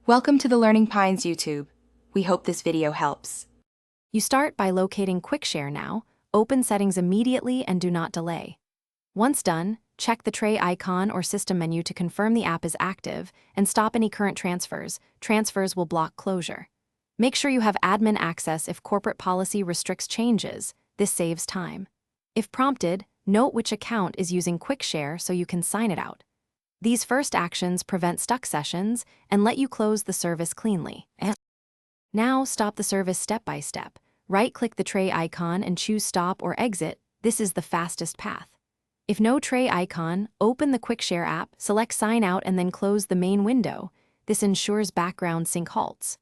Welcome to the Learning Pines YouTube. We hope this video helps. You start by locating QuickShare now, open settings immediately and do not delay. Once done, check the tray icon or system menu to confirm the app is active and stop any current transfers. Transfers will block closure. Make sure you have admin access if corporate policy restricts changes. This saves time. If prompted, note which account is using QuickShare so you can sign it out. These first actions prevent stuck sessions and let you close the service cleanly. Now stop the service step by step. Right-click the tray icon and choose Stop or Exit. This is the fastest path. If no tray icon, open the QuickShare app, select Sign Out and then close the main window. This ensures background sync halts.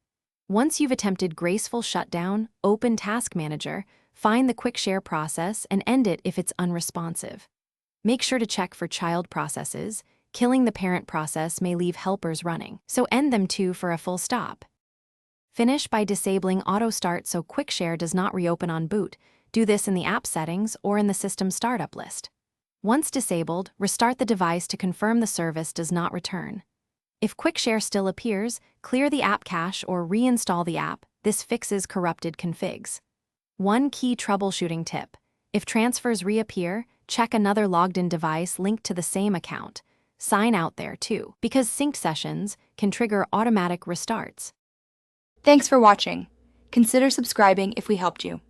Once you've attempted graceful shutdown, open Task Manager, find the QuickShare process and end it if it's unresponsive. Make sure to check for child processes. Killing the parent process may leave helpers running, so end them too for a full stop. Finish by disabling Auto Start so QuickShare does not reopen on boot. Do this in the app settings or in the system startup list. Once disabled, restart the device to confirm the service does not return. If QuickShare still appears, clear the app cache or reinstall the app. This fixes corrupted configs. One key troubleshooting tip: if transfers reappear, check another logged-in device linked to the same account. Sign out there too, because synced sessions can trigger automatic restarts. Thanks for watching. Consider subscribing if we helped you.